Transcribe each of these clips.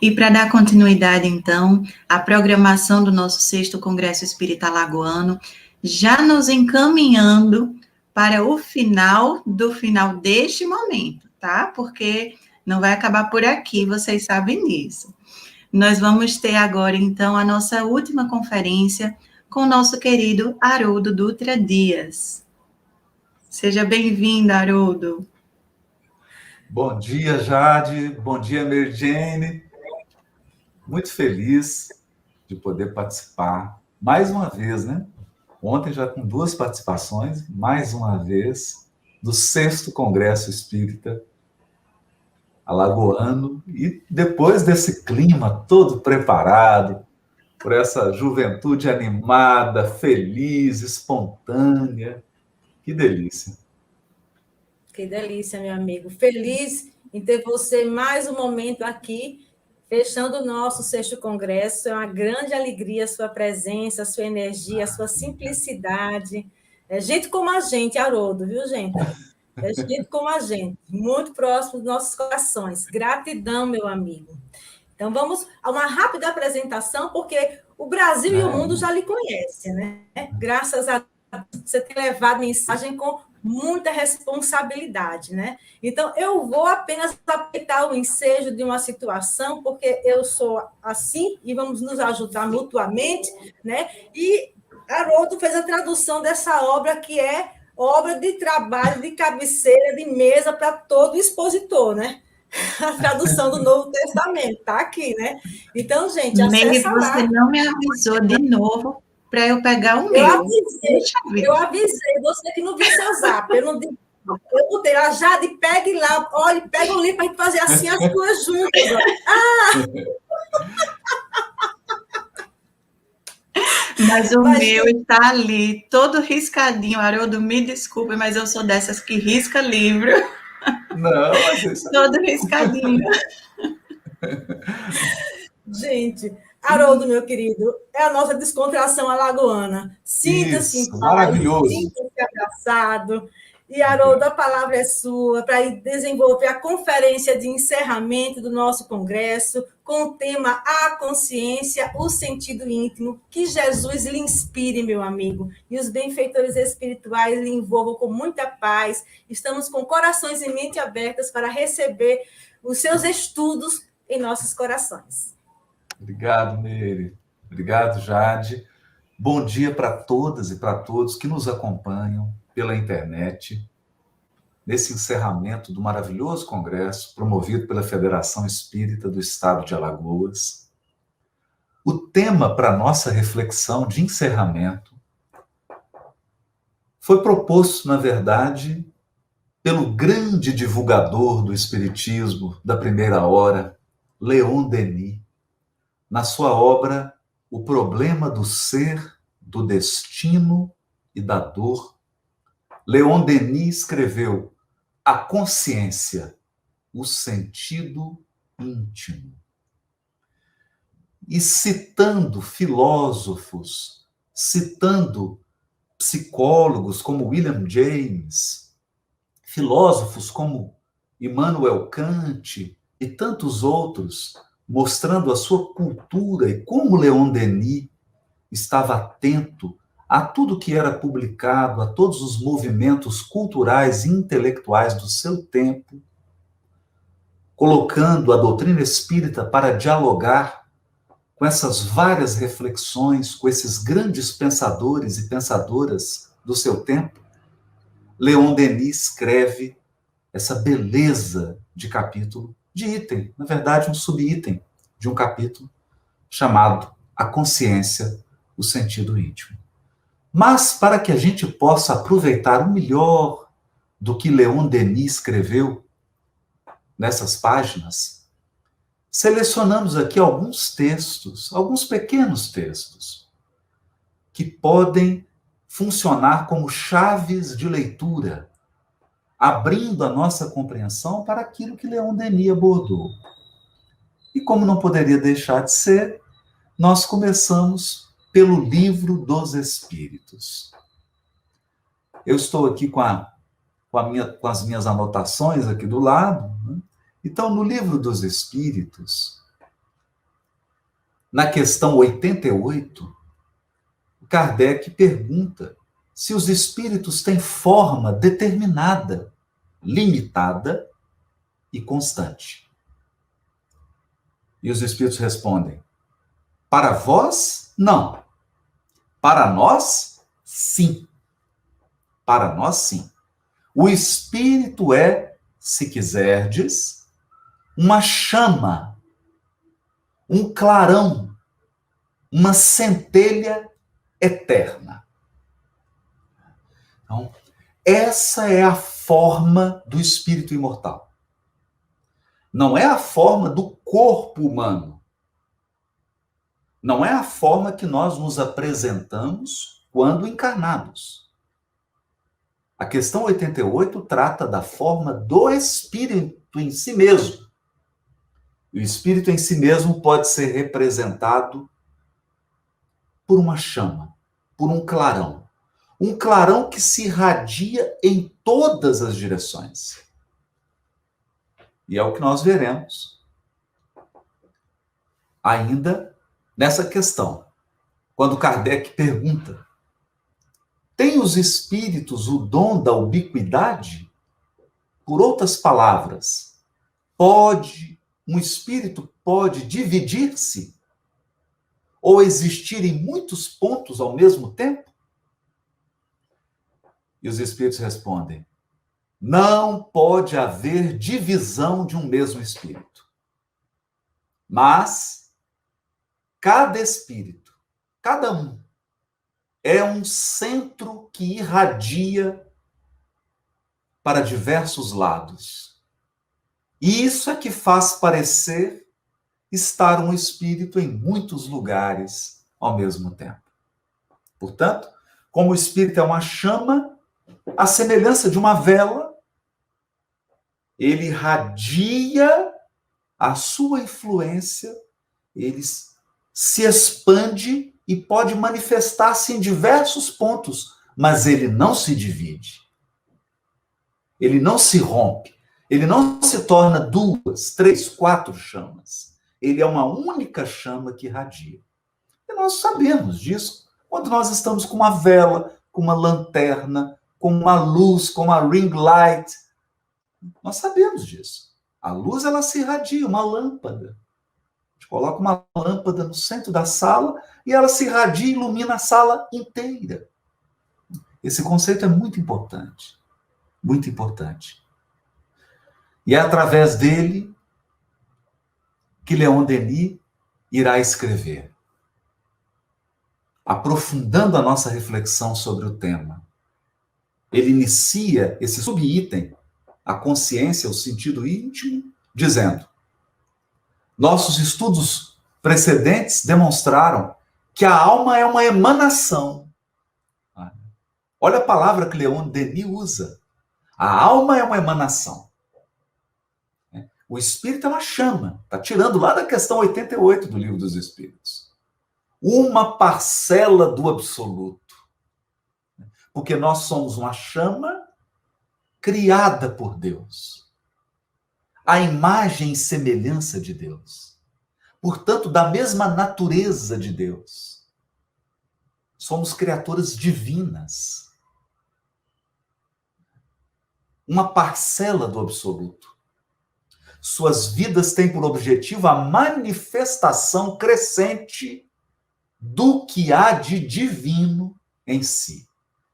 E para dar continuidade, então, à programação do nosso 6º Congresso Espírita Alagoano, já nos encaminhando para o final deste momento, tá? Porque não vai acabar por aqui, vocês sabem disso. Nós vamos ter agora, então, a nossa última conferência com o nosso querido Haroldo Dutra Dias. Seja bem-vindo, Haroldo. Bom dia, Jade. Bom dia, Merjane. Muito feliz de poder participar mais uma vez, né? Ontem já com 2 participações, mais uma vez, do 6º Congresso Espírita Alagoano, e depois desse clima todo preparado, por essa juventude animada, feliz, espontânea. Que delícia. Que delícia, meu amigo. Feliz em ter você mais um momento aqui, fechando o nosso 6º Congresso. É uma grande alegria a sua presença, a sua energia, a sua simplicidade. É gente como a gente, Haroldo, viu, gente? É gente como a gente, muito próximo dos nossos corações. Gratidão, meu amigo. Então, vamos a uma rápida apresentação, porque o Brasil e o mundo já lhe conhecem, né? Graças a Deus, você tem levado mensagem com muita responsabilidade, né? Então, eu vou apenas aproveitar o ensejo de uma situação, porque eu sou assim, e vamos nos ajudar mutuamente, né? E Haroldo fez a tradução dessa obra, que é obra de trabalho, de cabeceira, de mesa para todo expositor, né? A tradução do Novo Testamento, tá aqui, né? Então, gente, acessa lá. Você não me avisou de novo para eu pegar o eu meu. Eu avisei, você que não viu seu zap. Eu botei, a Jade, pegue lá, olha, pega o livro para gente fazer assim as duas juntas. Mas o meu está ali, todo riscadinho. Haroldo, me desculpe, mas eu sou dessas que risca livro. Não, mas isso... Todo riscadinho. Gente, Haroldo, meu querido, é a nossa descontração alagoana. Sinta-se em paz, maravilhoso. Sinta-se abraçado. E, Haroldo, a palavra é sua para desenvolver a conferência de encerramento do nosso congresso com o tema A Consciência, o Sentido Íntimo. Que Jesus lhe inspire, meu amigo, e os benfeitores espirituais lhe envolvam com muita paz. Estamos com corações e mente abertas para receber os seus estudos em nossos corações. Obrigado, Meire. Obrigado, Jade. Bom dia para todas e para todos que nos acompanham pela internet, nesse encerramento do maravilhoso congresso promovido pela Federação Espírita do Estado de Alagoas. O tema para nossa reflexão de encerramento foi proposto, na verdade, pelo grande divulgador do Espiritismo da primeira hora, Leon Denis, na sua obra O Problema do Ser, do Destino e da Dor. Leon Denis escreveu A Consciência, o Sentido Íntimo. E citando filósofos, citando psicólogos como William James, filósofos como Immanuel Kant e tantos outros, mostrando a sua cultura e como Leon Denis estava atento a tudo que era publicado, a todos os movimentos culturais e intelectuais do seu tempo, colocando a doutrina espírita para dialogar com essas várias reflexões, com esses grandes pensadores e pensadoras do seu tempo. Leon Denis escreve essa beleza de capítulo, de item, na verdade um subitem de um capítulo chamado A Consciência, o Sentido Íntimo. Mas para que a gente possa aproveitar o melhor do que Leon Denis escreveu nessas páginas, selecionamos aqui alguns textos, alguns pequenos textos, que podem funcionar como chaves de leitura, abrindo a nossa compreensão para aquilo que Leon Denis abordou. E como não poderia deixar de ser, nós começamos pelo Livro dos Espíritos. Eu estou aqui com as minhas anotações aqui do lado, né? Então, no Livro dos Espíritos, na questão 88, Kardec pergunta se os espíritos têm forma determinada, limitada e constante. E os espíritos respondem: para vós, não. Para nós, sim. Para nós, sim. O espírito é, se quiserdes, uma chama, um clarão, uma centelha eterna. Então, essa é a forma do espírito imortal. Não é a forma do corpo humano. Não é a forma que nós nos apresentamos quando encarnados. A questão 88 trata da forma do espírito em si mesmo. E o espírito em si mesmo pode ser representado por uma chama, por um clarão. Um clarão que se irradia em todas as direções. E é o que nós veremos ainda nessa questão. Quando Kardec pergunta: tem os espíritos o dom da ubiquidade? Por outras palavras, um espírito pode dividir-se ou existir em muitos pontos ao mesmo tempo? E os espíritos respondem: não pode haver divisão de um mesmo espírito. Mas cada espírito, cada um, é um centro que irradia para diversos lados. E isso é que faz parecer estar um espírito em muitos lugares ao mesmo tempo. Portanto, como o espírito é uma chama, à semelhança de uma vela, ele irradia a sua influência, ele se expande e pode manifestar-se em diversos pontos, mas ele não se divide. Ele não se rompe. Ele não se torna 2, 3, 4 chamas. Ele é uma única chama que irradia. E nós sabemos disso quando nós estamos com uma vela, com uma lanterna, com uma luz, com uma ring light. Nós sabemos disso. A luz, ela se irradia, uma lâmpada. A gente coloca uma lâmpada no centro da sala e ela se irradia e ilumina a sala inteira. Esse conceito é muito importante. Muito importante. E é através dele que Leon Denis irá escrever, aprofundando a nossa reflexão sobre o tema. Ele inicia esse subitem, a consciência, o sentido íntimo, dizendo: nossos estudos precedentes demonstraram que a alma é uma emanação. Olha a palavra que Leon Denis usa. A alma é uma emanação. O espírito é uma chama. Está tirando lá da questão 88 do Livro dos Espíritos. Uma parcela do absoluto. Porque nós somos uma chama criada por Deus. A imagem e semelhança de Deus. Portanto, da mesma natureza de Deus. Somos criaturas divinas. Uma parcela do absoluto. Suas vidas têm por objetivo a manifestação crescente do que há de divino em si.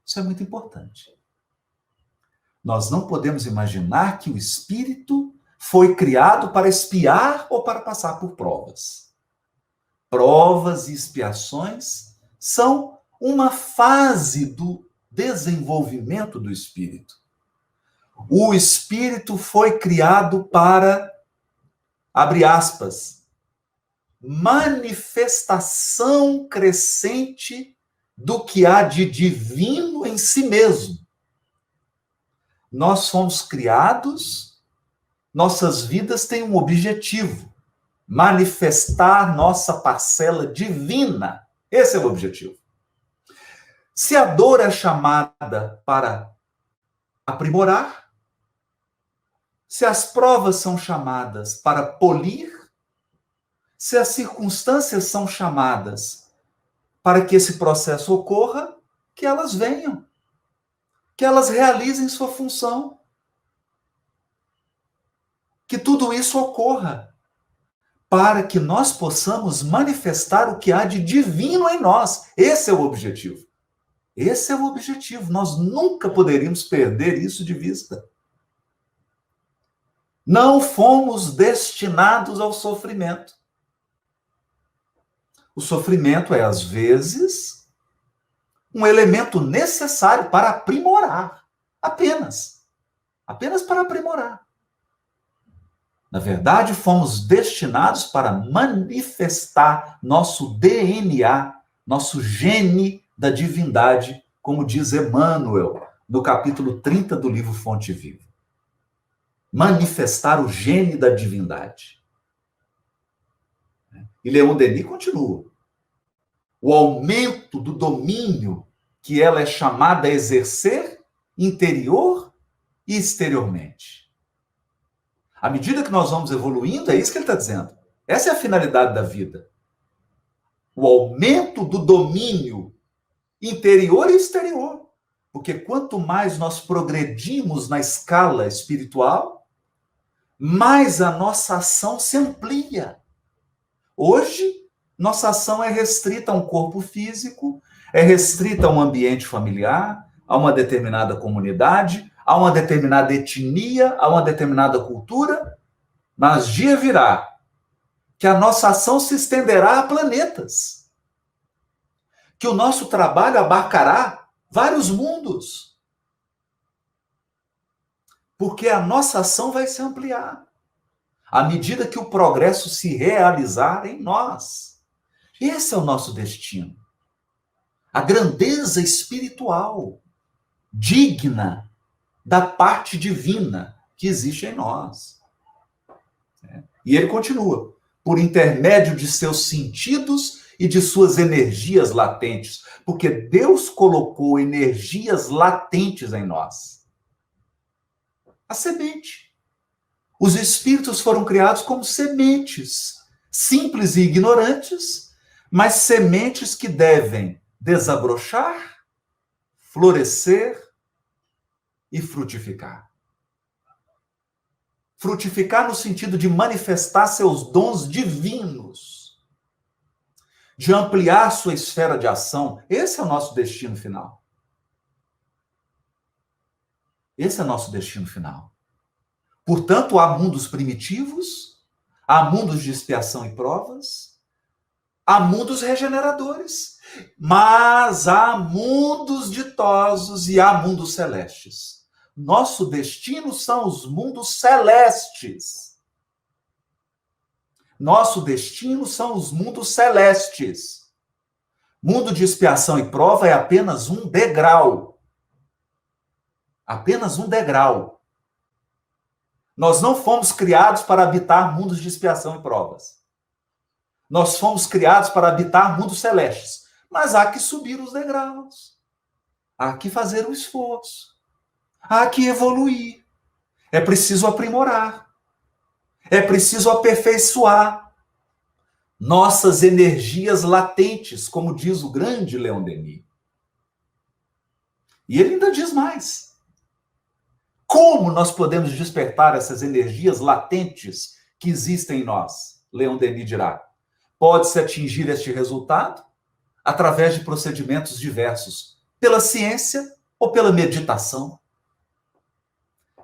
Isso é muito importante. Nós não podemos imaginar que o espírito foi criado para expiar ou para passar por provas. Provas e expiações são uma fase do desenvolvimento do espírito. O espírito foi criado para, abre aspas, manifestação crescente do que há de divino em si mesmo. Nós fomos criados, nossas vidas têm um objetivo: manifestar nossa parcela divina. Esse é o objetivo. Se a dor é chamada para aprimorar, se as provas são chamadas para polir, Se as circunstâncias são chamadas para que esse processo ocorra, que elas venham, que elas realizem sua função, que tudo isso ocorra, para que nós possamos manifestar o que há de divino em nós. Esse é o objetivo. Esse é o objetivo. Nós nunca poderíamos perder isso de vista. Não fomos destinados ao sofrimento. O sofrimento é, às vezes, um elemento necessário para aprimorar. Apenas. Apenas para aprimorar. Na verdade, fomos destinados para manifestar nosso DNA, nosso gene da divindade, como diz Emmanuel, no capítulo 30 do livro Fonte Viva. Manifestar o gene da divindade. E Leon Denis continua. O aumento do domínio que ela é chamada a exercer interior e exteriormente. À medida que nós vamos evoluindo, é isso que ele está dizendo. Essa é a finalidade da vida. O aumento do domínio interior e exterior. Porque quanto mais nós progredimos na escala espiritual, mais a nossa ação se amplia. Hoje, nossa ação é restrita a um corpo físico, é restrita a um ambiente familiar, a uma determinada comunidade, a uma determinada etnia, a uma determinada cultura, mas dia virá que a nossa ação se estenderá a planetas, que o nosso trabalho abarcará vários mundos, porque a nossa ação vai se ampliar à medida que o progresso se realizar em nós. Esse é o nosso destino. A grandeza espiritual, digna da parte divina que existe em nós. E ele continua, por intermédio de seus sentidos e de suas energias latentes, porque Deus colocou energias latentes em nós. A semente. Os espíritos foram criados como sementes, simples e ignorantes, mas sementes que devem desabrochar, florescer e frutificar. Frutificar no sentido de manifestar seus dons divinos, de ampliar sua esfera de ação. Esse é o nosso destino final. Esse é o nosso destino final. Portanto, há mundos primitivos, há mundos de expiação e provas, há mundos regeneradores, mas há mundos ditosos e há mundos celestes. Nosso destino são os mundos celestes. Nosso destino são os mundos celestes. Mundo de expiação e prova é apenas um degrau. Apenas um degrau. Nós não fomos criados para habitar mundos de expiação e provas. Nós fomos criados para habitar mundos celestes. Mas há que subir os degraus. Há que fazer o esforço. Há que evoluir. É preciso aprimorar. É preciso aperfeiçoar nossas energias latentes, como diz o grande Leon Denis. E ele ainda diz mais. Como nós podemos despertar essas energias latentes que existem em nós? Leon Denis dirá. Pode-se atingir este resultado através de procedimentos diversos, pela ciência ou pela meditação.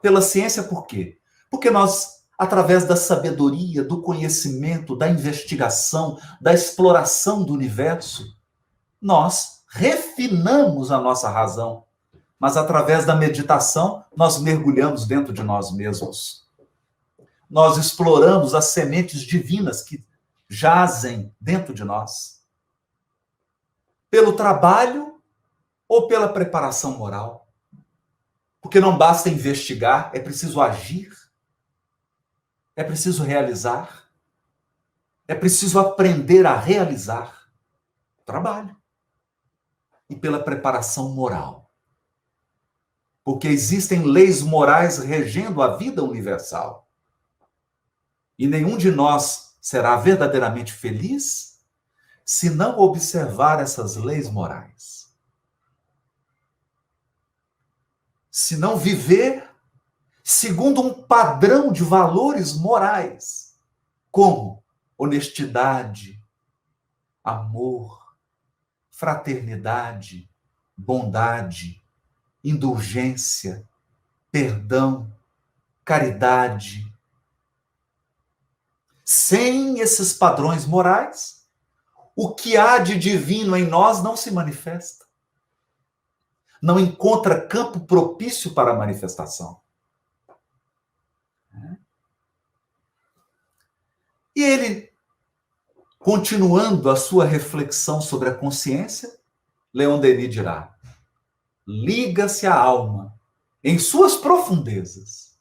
Pela ciência, por quê? Porque nós, através da sabedoria, do conhecimento, da investigação, da exploração do universo, nós refinamos a nossa razão. Mas através da meditação, nós mergulhamos dentro de nós mesmos. Nós exploramos as sementes divinas que jazem dentro de nós. Pelo trabalho ou pela preparação moral. Porque não basta investigar, é preciso agir. É preciso realizar. É preciso aprender a realizar o trabalho. E pela preparação moral. Porque existem leis morais regendo a vida universal. E nenhum de nós será verdadeiramente feliz se não observar essas leis morais. Se não viver segundo um padrão de valores morais, como honestidade, amor, fraternidade, bondade, indulgência, perdão, caridade. Sem esses padrões morais, o que há de divino em nós não se manifesta. Não encontra campo propício para a manifestação. E ele, continuando a sua reflexão sobre a consciência, Leon Denis dirá: liga-se a alma em suas profundezas.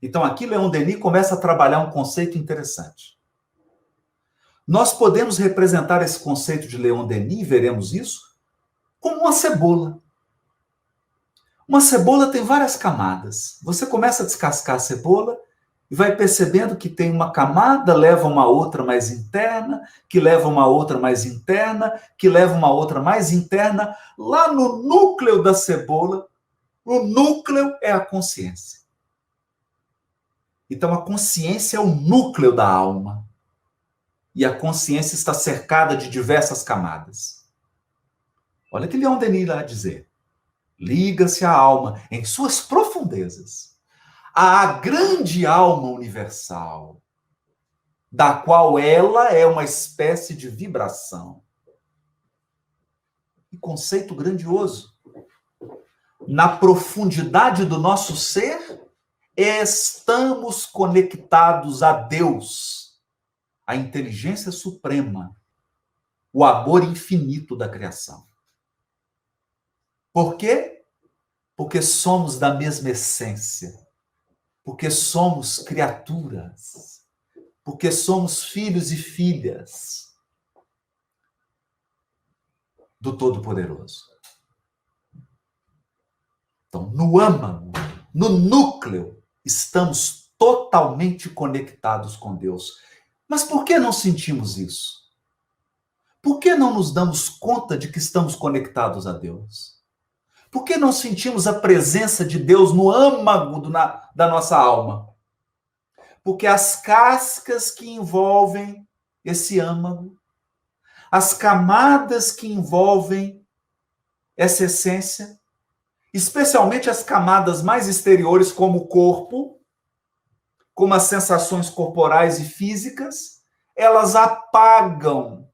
Então aqui Leon Denis começa a trabalhar um conceito interessante. Nós podemos representar esse conceito de Leon Denis, veremos isso, como uma cebola. Uma cebola tem várias camadas. Você começa a descascar a cebola e vai percebendo que tem uma camada, leva uma outra mais interna, que leva uma outra mais interna, que leva uma outra mais interna. Lá no núcleo da cebola, o núcleo é a consciência. Então a consciência é o núcleo da alma. E a consciência está cercada de diversas camadas. Olha o que Leon Denis vai dizer. Liga-se a alma em suas profundezas à grande alma universal, da qual ela é uma espécie de vibração. Que conceito grandioso. Na profundidade do nosso ser, estamos conectados a Deus, a inteligência suprema, o amor infinito da criação. Por quê? Porque somos da mesma essência. Porque somos criaturas. Porque somos filhos e filhas do Todo-Poderoso. Então, no âmago, no núcleo, estamos totalmente conectados com Deus. Mas por que não sentimos isso? Por que não nos damos conta de que estamos conectados a Deus? Por que não sentimos a presença de Deus no âmago da nossa alma? Porque as cascas que envolvem esse âmago, as camadas que envolvem essa essência, especialmente as camadas mais exteriores, como o corpo, como as sensações corporais e físicas, elas apagam,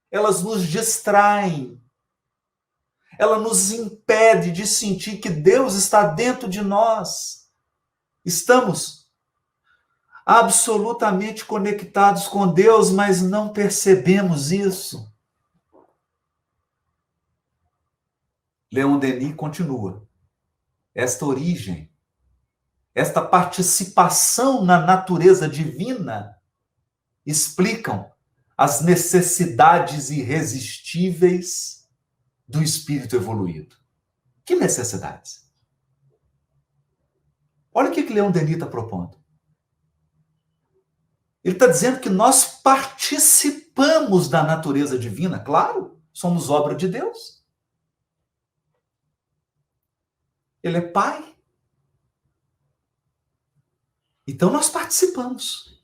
elas nos distraem, ela nos impede de sentir que Deus está dentro de nós. Estamos absolutamente conectados com Deus, mas não percebemos isso. Leon Denis continua. Esta origem, esta participação na natureza divina explicam as necessidades irresistíveis do espírito evoluído. Que necessidades? Olha o que Leon Denis está propondo. Ele está dizendo que nós participamos da natureza divina. Claro, somos obra de Deus. Ele é Pai. Então nós participamos.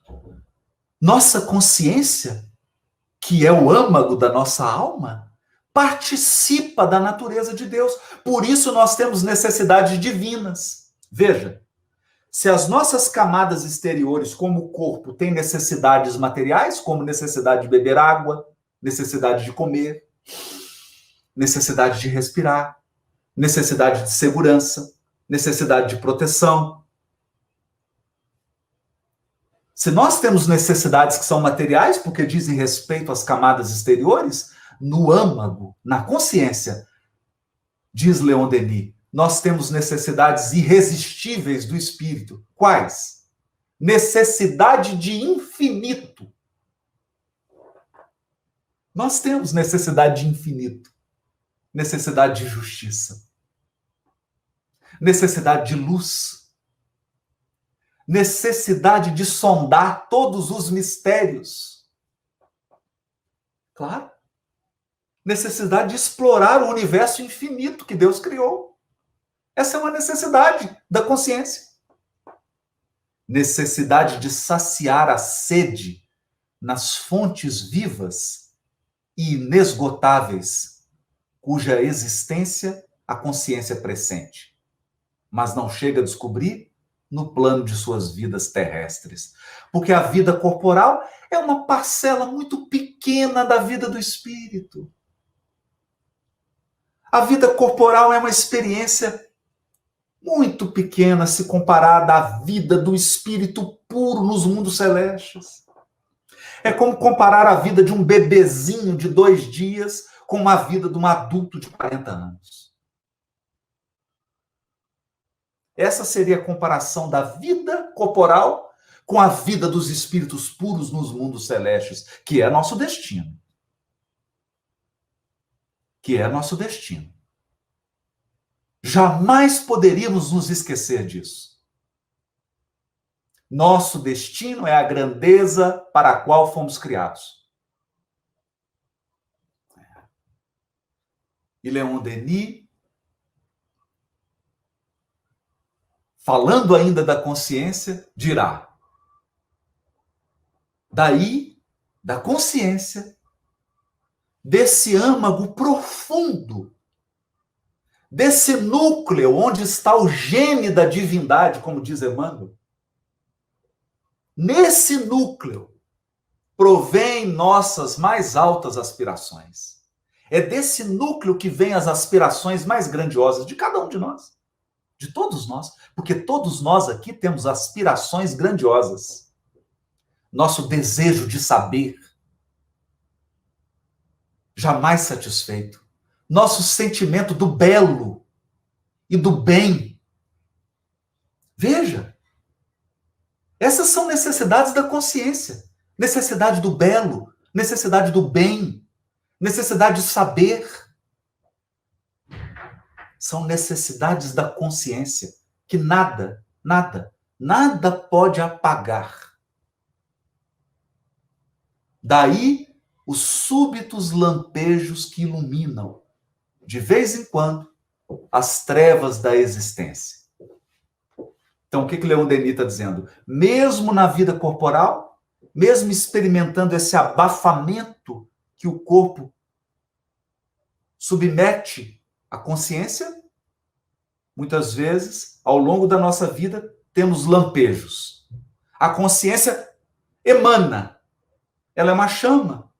Nossa consciência, que é o âmago da nossa alma, participa da natureza de Deus. Por isso nós temos necessidades divinas. Veja, se as nossas camadas exteriores, como o corpo, têm necessidades materiais, como necessidade de beber água, necessidade de comer, necessidade de respirar, necessidade de segurança, necessidade de proteção. Se nós temos necessidades que são materiais, porque dizem respeito às camadas exteriores, no âmago, na consciência, diz Leon Denis, nós temos necessidades irresistíveis do espírito. Quais? Necessidade de infinito. Nós temos necessidade de infinito. Necessidade de justiça. Necessidade de luz. necessidade de sondar todos os mistérios. Claro. Necessidade de explorar o universo infinito que Deus criou. Essa é uma necessidade da consciência. Necessidade de saciar a sede nas fontes vivas e inesgotáveis, cuja existência a consciência pressente, mas não chega a descobrir no plano de suas vidas terrestres. Porque a vida corporal é uma parcela muito pequena da vida do espírito. A vida corporal é uma experiência muito pequena se comparada à vida do espírito puro nos mundos celestes. É como comparar a vida de um bebezinho de 2 dias com a vida de um adulto de 40 anos. Essa seria a comparação da vida corporal com a vida dos espíritos puros nos mundos celestes, que é nosso destino. Que é nosso destino. Jamais poderíamos nos esquecer disso. Nosso destino é a grandeza para a qual fomos criados. E Leon Denis, falando ainda da consciência, dirá: daí, da consciência, desse âmago profundo, desse núcleo onde está o gene da divindade, como diz Emmanuel, nesse núcleo provém nossas mais altas aspirações. É desse núcleo que vêm as aspirações mais grandiosas de cada um de nós, de todos nós, porque todos nós aqui temos aspirações grandiosas. Nosso desejo de saber, jamais satisfeito. Nosso sentimento do belo e do bem. Veja, essas são necessidades da consciência. Necessidade do belo, necessidade do bem, necessidade de saber. São necessidades da consciência que nada pode apagar. Daí os súbitos lampejos que iluminam, de vez em quando, as trevas da existência. Então, o que Leon Denis está dizendo? Mesmo na vida corporal, mesmo experimentando esse abafamento que o corpo submete à consciência, muitas vezes, ao longo da nossa vida, temos lampejos. A consciência emana. Ela é uma chama.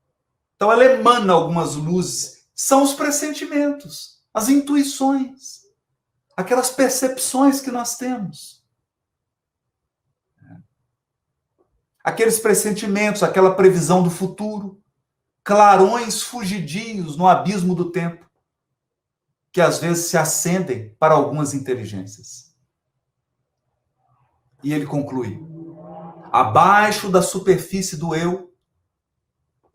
Então, ela emana algumas luzes. São os pressentimentos, as intuições, aquelas percepções que nós temos. Aqueles pressentimentos, aquela previsão do futuro, clarões fugidios no abismo do tempo, que às vezes se acendem para algumas inteligências. E ele conclui: abaixo da superfície do eu,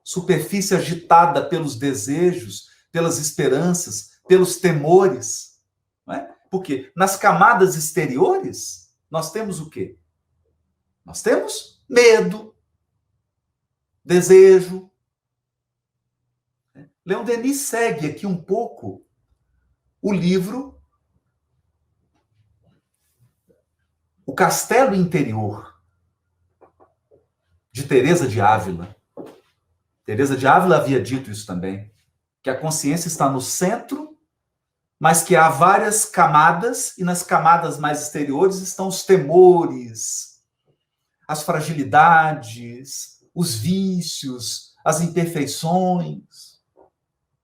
superfície agitada pelos desejos, pelas esperanças, pelos temores, não é? Porque nas camadas exteriores, nós temos o quê? Nós temos medo, desejo. Leon Denis segue aqui um pouco o livro O Castelo Interior, de Teresa de Ávila. Teresa de Ávila havia dito isso também, que a consciência está no centro, mas que há várias camadas, e nas camadas mais exteriores estão os temores, as fragilidades, os vícios, as imperfeições.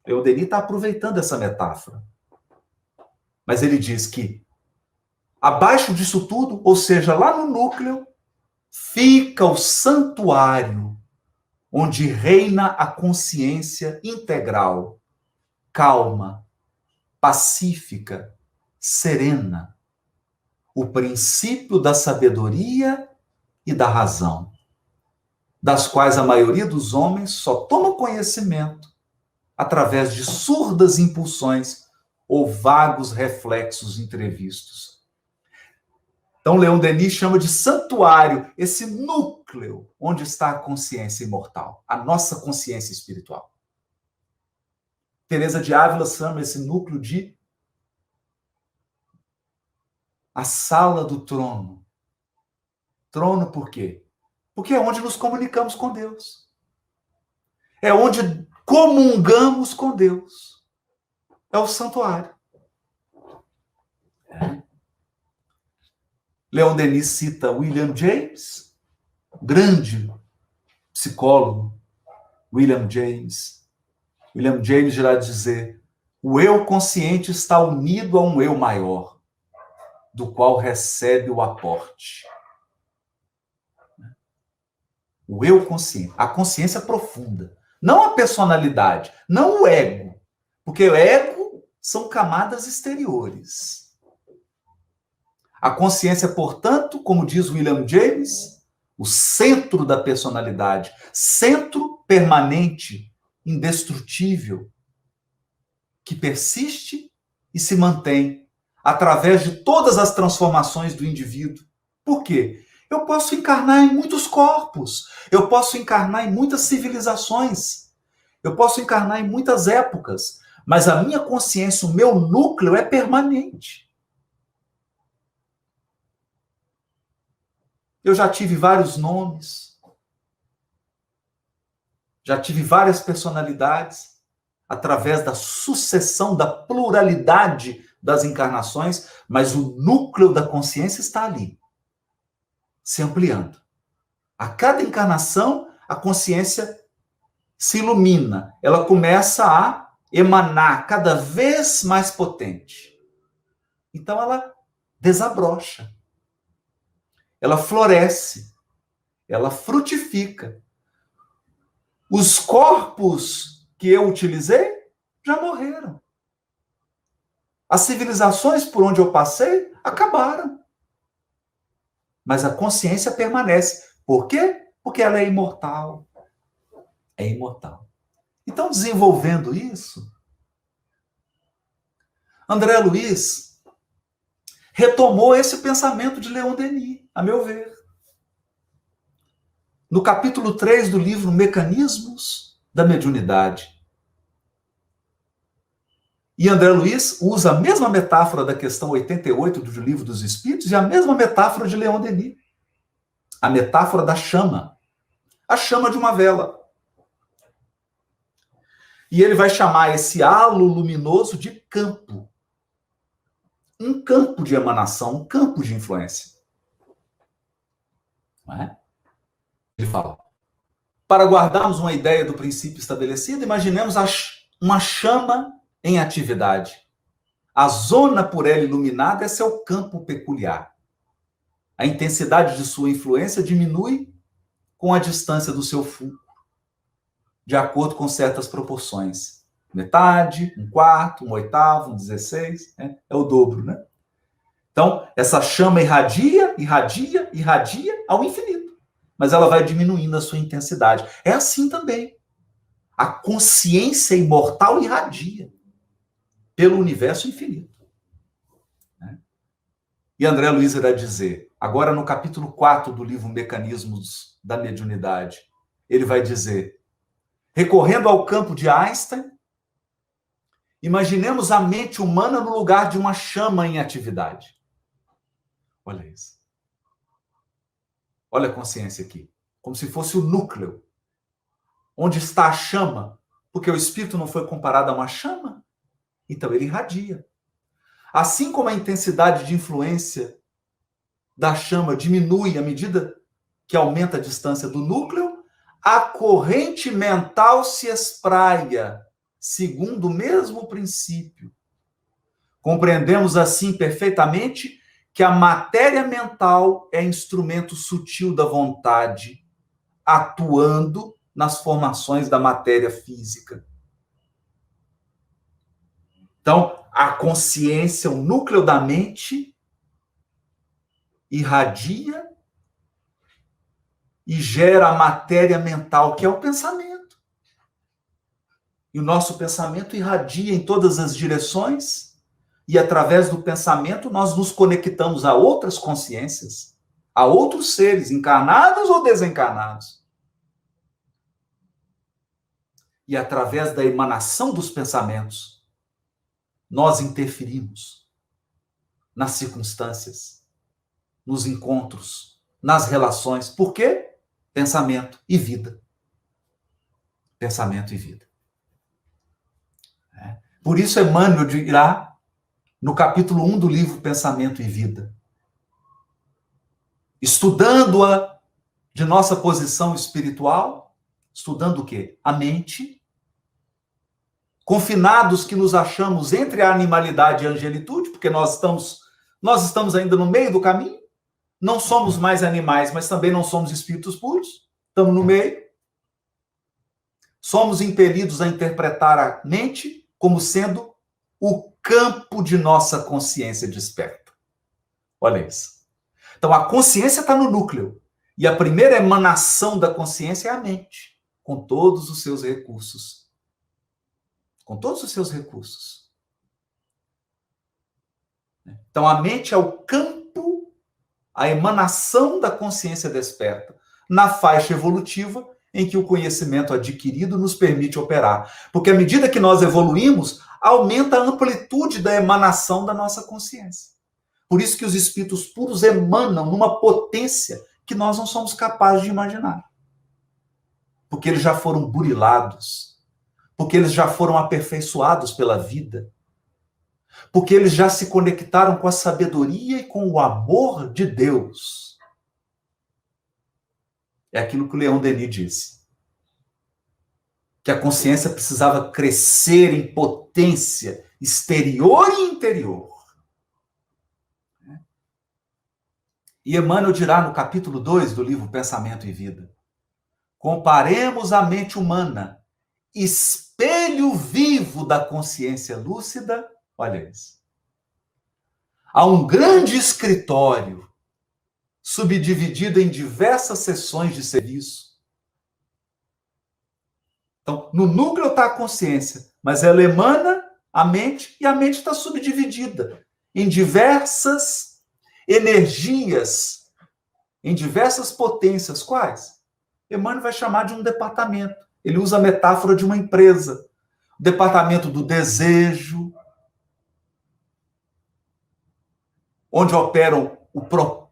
Leon Denis está aproveitando essa metáfora. Mas ele diz que abaixo disso tudo, ou seja, lá no núcleo, fica o santuário onde reina a consciência integral, calma, pacífica, serena, o princípio da sabedoria e da razão, das quais a maioria dos homens só toma conhecimento através de surdas impulsões ou vagos reflexos entrevistos. Então, Leon Denis chama de santuário esse núcleo onde está a consciência imortal, a nossa consciência espiritual. Teresa de Ávila chama esse núcleo de a sala do trono. Trono por quê? Porque é onde nos comunicamos com Deus. É onde comungamos com Deus. É o santuário. Leon Denis cita William James, grande psicólogo, William James. William James irá dizer: o eu consciente está unido a um eu maior, do qual recebe o aporte. O eu consciente, a consciência profunda, não a personalidade, não o ego, porque o ego são camadas exteriores. A consciência, portanto, como diz William James, o centro da personalidade, centro permanente, indestrutível, que persiste e se mantém através de todas as transformações do indivíduo. Por quê? Eu posso encarnar em muitos corpos, eu posso encarnar em muitas civilizações, eu posso encarnar em muitas épocas, mas a minha consciência, o meu núcleo é permanente. Eu já tive vários nomes, já tive várias personalidades, através da sucessão, da pluralidade das encarnações, mas o núcleo da consciência está ali, se ampliando. A cada encarnação, a consciência se ilumina, ela começa a emanar cada vez mais potente. Então ela desabrocha, ela floresce, ela frutifica. Os corpos que eu utilizei já morreram. As civilizações por onde eu passei acabaram. Mas a consciência permanece. Por quê? Porque ela é imortal. É imortal. Então, desenvolvendo isso, André Luiz retomou esse pensamento de Leon Denis, a meu ver. No capítulo 3 do livro Mecanismos da Mediunidade. E André Luiz usa a mesma metáfora da questão 88 do Livro dos Espíritos e a mesma metáfora de Leon Denis. A metáfora da chama. A chama de uma vela. E ele vai chamar esse halo luminoso de campo. Um campo de emanação, um campo de influência. Não é? Ele fala: para guardarmos uma ideia do princípio estabelecido, imaginemos uma chama em atividade. A zona por ela iluminada é seu campo peculiar. A intensidade de sua influência diminui com a distância do seu fulcro, de acordo com certas proporções. Metade, 1/4, 1/8, 1/16, né? É o dobro, né? Então, essa chama irradia, irradia, irradia ao infinito. Mas ela vai diminuindo a sua intensidade. É assim também. A consciência imortal irradia pelo universo infinito. Né? E André Luiz irá dizer, agora no capítulo 4 do livro Mecanismos da Mediunidade, ele vai dizer: recorrendo ao campo de Einstein, imaginemos a mente humana no lugar de uma chama em atividade. Olha isso. Olha a consciência aqui. Como se fosse o núcleo. Onde está a chama? Porque o espírito não foi comparado a uma chama. Então ele irradia. Assim como a intensidade de influência da chama diminui à medida que aumenta a distância do núcleo, a corrente mental se espraia, segundo o mesmo princípio. Compreendemos assim perfeitamente que a matéria mental é instrumento sutil da vontade, atuando nas formações da matéria física. Então, a consciência, o núcleo da mente, irradia e gera a matéria mental, que é o pensamento. E o nosso pensamento irradia em todas as direções, e através do pensamento nós nos conectamos a outras consciências, a outros seres, encarnados ou desencarnados. E através da emanação dos pensamentos, nós interferimos nas circunstâncias, nos encontros, nas relações. Por quê? Pensamento e vida. Pensamento e vida. Por isso, Emmanuel dirá, no capítulo 1 do livro Pensamento e Vida, estudando-a de nossa posição espiritual, estudando o quê? A mente, confinados que nos achamos entre a animalidade e a angelitude, porque nós estamos ainda no meio do caminho, não somos mais animais, mas também não somos espíritos puros, estamos no meio. Somos impelidos a interpretar a mente como sendo o campo de nossa consciência desperta. Olha isso. Então, a consciência está no núcleo. E a primeira emanação da consciência é a mente, com todos os seus recursos. Com todos os seus recursos. Então, a mente é o campo, a emanação da consciência desperta, na faixa evolutiva em que o conhecimento adquirido nos permite operar. Porque à medida que nós evoluímos, aumenta a amplitude da emanação da nossa consciência. Por isso que os espíritos puros emanam numa potência que nós não somos capazes de imaginar. Porque eles já foram burilados, porque eles já foram aperfeiçoados pela vida, porque eles já se conectaram com a sabedoria e com o amor de Deus. É aquilo que o Leon Denis disse. Que a consciência precisava crescer em potência exterior e interior. E Emmanuel dirá no capítulo 2 do livro Pensamento e Vida: comparemos a mente humana, espelho vivo da consciência lúcida, olha isso, a um grande escritório, subdividido em diversas seções de serviço. Então, no núcleo está a consciência, mas ela emana a mente e a mente está subdividida em diversas energias, em diversas potências. Quais? Emmanuel vai chamar de um departamento. Ele usa a metáfora de uma empresa. O departamento do desejo, onde operam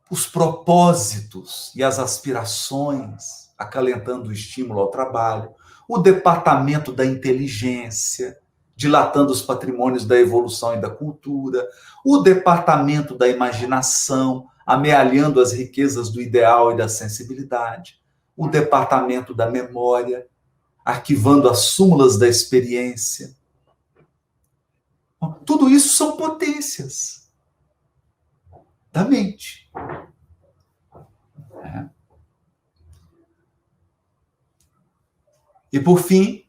os propósitos e as aspirações, acalentando o estímulo ao trabalho. O departamento da inteligência, dilatando os patrimônios da evolução e da cultura. O departamento da imaginação, amealhando as riquezas do ideal e da sensibilidade. O departamento da memória, arquivando as súmulas da experiência. Tudo isso são potências da mente. E por fim,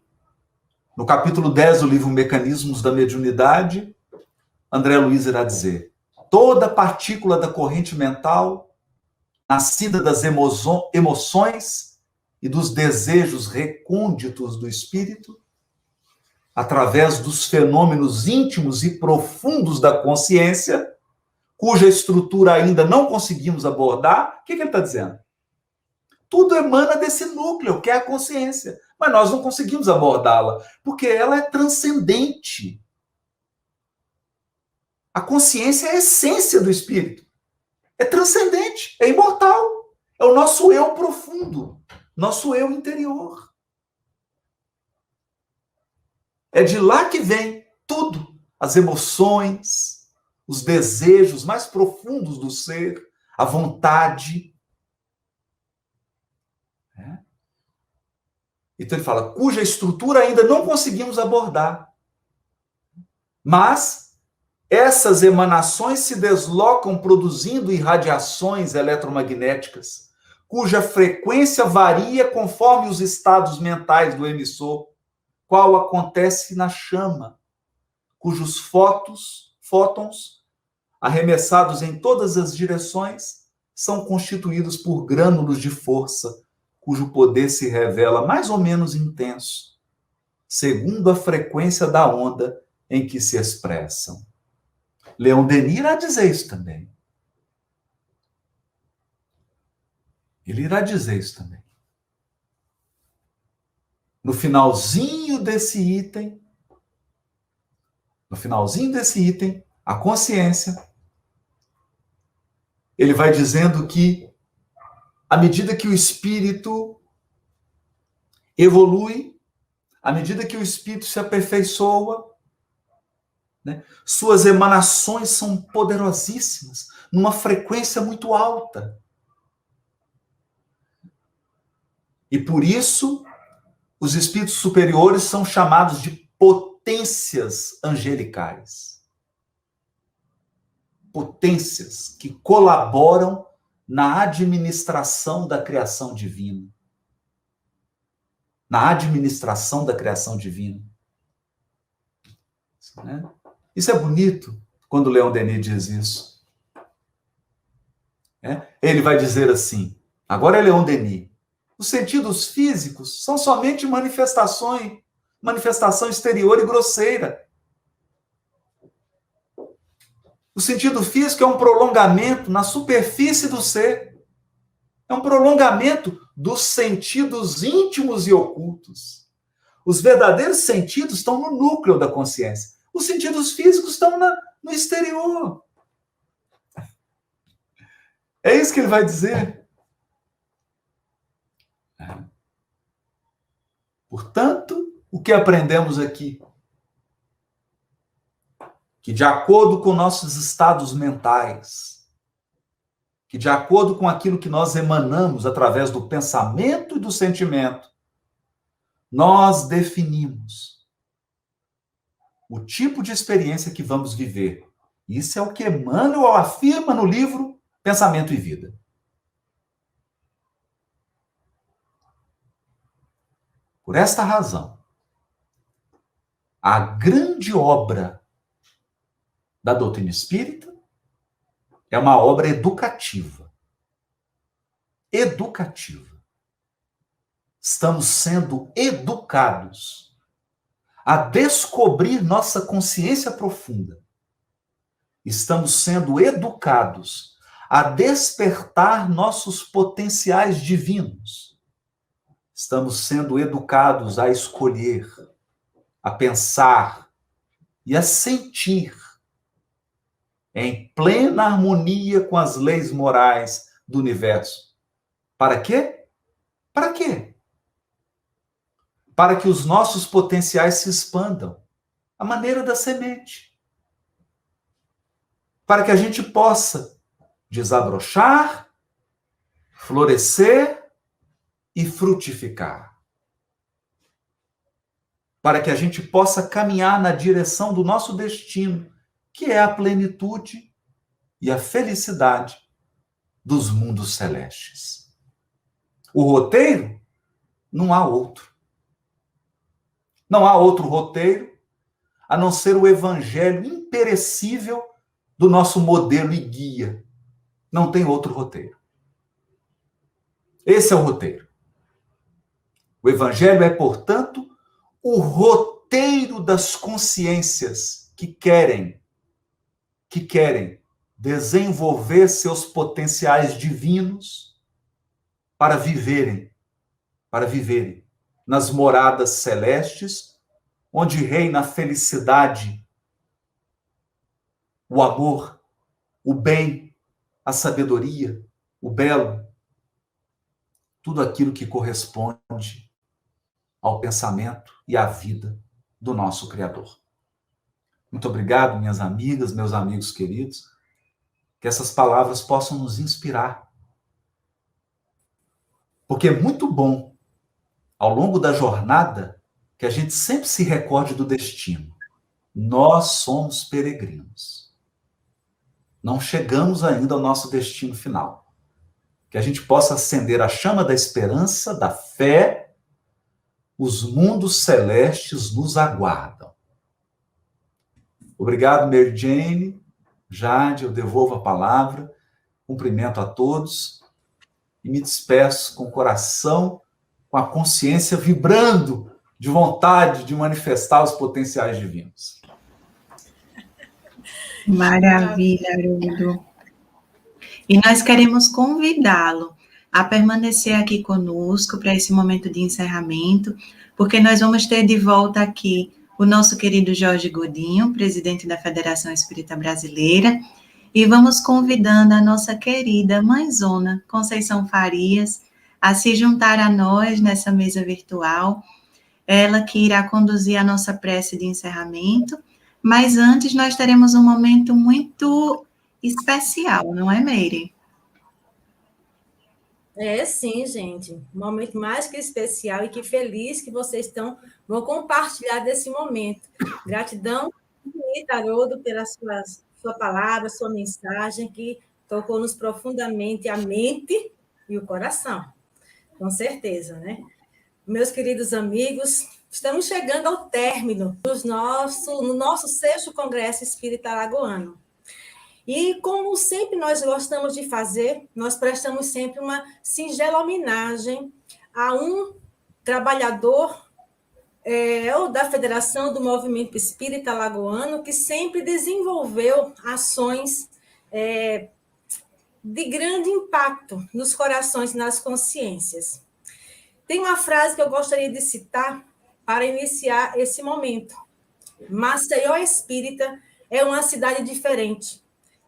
no capítulo 10 do livro Mecanismos da Mediunidade, André Luiz irá dizer: toda partícula da corrente mental, nascida das emoções e dos desejos recônditos do espírito, através dos fenômenos íntimos e profundos da consciência, cuja estrutura ainda não conseguimos abordar, o que ele está dizendo? Tudo emana desse núcleo, que é a consciência. Mas nós não conseguimos abordá-la, porque ela é transcendente. A consciência é a essência do espírito. É transcendente, é imortal. É o nosso eu profundo, nosso eu interior. É de lá que vem tudo. As emoções, os desejos mais profundos do ser, a vontade. Então ele fala, cuja estrutura ainda não conseguimos abordar. Mas essas emanações se deslocam produzindo irradiações eletromagnéticas, cuja frequência varia conforme os estados mentais do emissor, qual acontece na chama, cujos fótons, arremessados em todas as direções, são constituídos por grânulos de força, cujo poder se revela mais ou menos intenso, segundo a frequência da onda em que se expressam. Leon Denis irá dizer isso também. Ele irá dizer isso também. No finalzinho desse item, a consciência, ele vai dizendo que, à medida que o espírito evolui, à medida que o espírito se aperfeiçoa, né, suas emanações são poderosíssimas, numa frequência muito alta. E por isso, os espíritos superiores são chamados de potências angelicais. Potências que colaboram na administração da criação divina. Na administração da criação divina. Né? Isso é bonito quando Leon Denis diz isso. Ele vai dizer assim, agora é Leon Denis, os sentidos físicos são somente manifestação exterior e grosseira. O sentido físico é um prolongamento na superfície do ser. É um prolongamento dos sentidos íntimos e ocultos. Os verdadeiros sentidos estão no núcleo da consciência. Os sentidos físicos estão no exterior. É isso que ele vai dizer. Portanto, o que aprendemos aqui? Que de acordo com nossos estados mentais, que de acordo com aquilo que nós emanamos através do pensamento e do sentimento, nós definimos o tipo de experiência que vamos viver. Isso é o que Emmanuel afirma no livro Pensamento e Vida. Por esta razão, a grande obra da doutrina espírita é uma obra educativa. Educativa. Estamos sendo educados a descobrir nossa consciência profunda. Estamos sendo educados a despertar nossos potenciais divinos. Estamos sendo educados a escolher, a pensar e a sentir em plena harmonia com as leis morais do universo. Para quê? Para quê? Para que os nossos potenciais se expandam, à maneira da semente. Para que a gente possa desabrochar, florescer e frutificar. Para que a gente possa caminhar na direção do nosso destino, que é a plenitude e a felicidade dos mundos celestes. O roteiro, não há outro. Não há outro roteiro a não ser o evangelho imperecível do nosso modelo e guia. Não tem outro roteiro. Esse é o roteiro. O evangelho é, portanto, o roteiro das consciências que querem desenvolver seus potenciais divinos para viverem nas moradas celestes, onde reina a felicidade, o amor, o bem, a sabedoria, o belo, tudo aquilo que corresponde ao pensamento e à vida do nosso Criador. Muito obrigado, minhas amigas, meus amigos queridos, que essas palavras possam nos inspirar. Porque é muito bom, ao longo da jornada, que a gente sempre se recorde do destino. Nós somos peregrinos. Não chegamos ainda ao nosso destino final. Que a gente possa acender a chama da esperança, da fé. Os mundos celestes nos aguardam. Obrigado, Mary Jane. Jade, eu devolvo a palavra. Cumprimento a todos. E me despeço com o coração, com a consciência vibrando de vontade de manifestar os potenciais divinos. Maravilha, Haroldo. E nós queremos convidá-lo a permanecer aqui conosco para esse momento de encerramento, porque nós vamos ter de volta aqui o nosso querido Jorge Godinho, presidente da Federação Espírita Brasileira, e vamos convidando a nossa querida mãezona, Conceição Farias, a se juntar a nós nessa mesa virtual, ela que irá conduzir a nossa prece de encerramento, mas antes nós teremos um momento muito especial, não é, Meire? É, sim, gente. Um momento mais que especial e que feliz que vocês vão compartilhar desse momento. Gratidão, Haroldo, pela sua palavra, sua mensagem, que tocou-nos profundamente a mente e o coração. Com certeza, né? Meus queridos amigos, estamos chegando ao término no nosso 6º Congresso Espírita Alagoano. E, como sempre nós gostamos de fazer, nós prestamos sempre uma singela homenagem a um trabalhador ou da Federação do Movimento Espírita Alagoano, que sempre desenvolveu ações de grande impacto nos corações e nas consciências. Tem uma frase que eu gostaria de citar para iniciar esse momento. Maceió Espírita é uma cidade diferente,